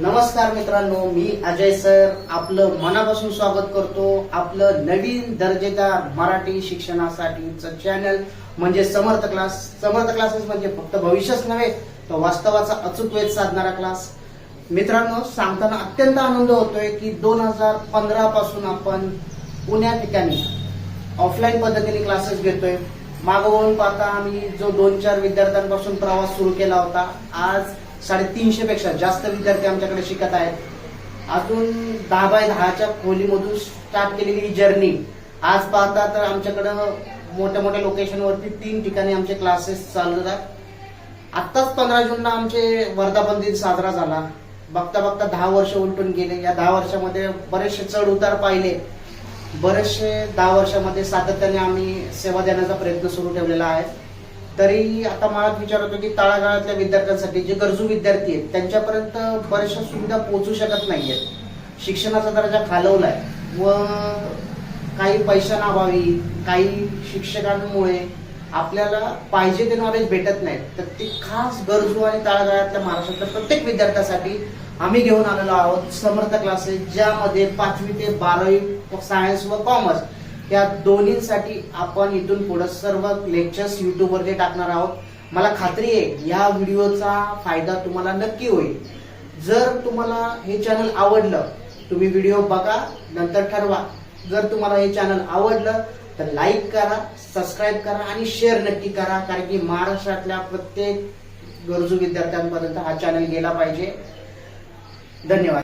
नमस्कार मित्रांनो, मी अजय सर आपलं मनापासून स्वागत करतो आपलं नवीन दर्जेदार मराठी शिक्षणासाठीचं चॅनल म्हणजे समर्थ क्लास. समर्थ क्लासेस म्हणजे फक्त भविष्यच नव्हे तर वास्तवाचा अचूक वेध साधणारा क्लास. मित्रांनो, सांगताना अत्यंत आनंद होतोय की 2015 पासून आपण पुण्या ठिकाणी ऑफलाईन पद्धतीने क्लासेस घेतोय. मागवून पाहता आम्ही जो 2-4 विद्यार्थ्यांपासून प्रवास सुरू केला होता, आज 350 पेक्षा जास्त विद्यार्थी आमच्याकडे शिकत आहेत. अजून 10 बाय 10च्या खोलीमधून स्टार्ट केलेली ही जर्नी आज पाहता तर आमच्याकडे मोठ्या मोठ्या लोकेशनवरती 3 ठिकाणी आमचे क्लासेस चालू आहेत. आत्ताच 15 जूनला आमचे वर्धापन दिन साजरा झाला. बघता बघता 10 वर्ष उलटून गेले. या 10 वर्षामध्ये बरेचसे चढ उतार पाहिले. बरेचसे 10 वर्षामध्ये सातत्याने आम्ही सेवा देण्याचा प्रयत्न सुरू ठेवलेला आहे. तरी आता मला विचार होतो की तळागाळातल्या विद्यार्थ्यांसाठी जे गरजू विद्यार्थी आहेत त्यांच्यापर्यंत बऱ्याचशा सुविधा पोहोचू शकत नाहीयेत. शिक्षणाचा दर्जा खालवलाय व काही पैशांअभावी काही शिक्षकांमुळे आपल्याला पाहिजे ते नॉलेज भेटत नाही. तर ते खास गरजू आणि तळागाळातल्या महाराष्ट्रातल्या प्रत्येक विद्यार्थ्यासाठी आम्ही घेऊन आलेलो आहोत समर्थ क्लासेस, ज्यामध्ये 5वी ते 12वी सायन्स व कॉमर्स या दोन्हींसाठी आपण इथून पुढे सर्व लेक्चर्स युट्यूबवरती टाकणार आहोत. मला खात्री आहे या व्हिडिओचा फायदा तुम्हाला नक्की होईल. जर तुम्हाला हे चॅनल आवडलं, तुम्ही व्हिडिओ बघा, नंतर ठरवा. जर तुम्हाला हे चॅनल आवडलं तर लाईक करा, सबस्क्राईब करा आणि शेअर नक्की करा, कारण की महाराष्ट्रातल्या प्रत्येक गरजू विद्यार्थ्यांपर्यंत हा चॅनल गेला पाहिजे. धन्यवाद.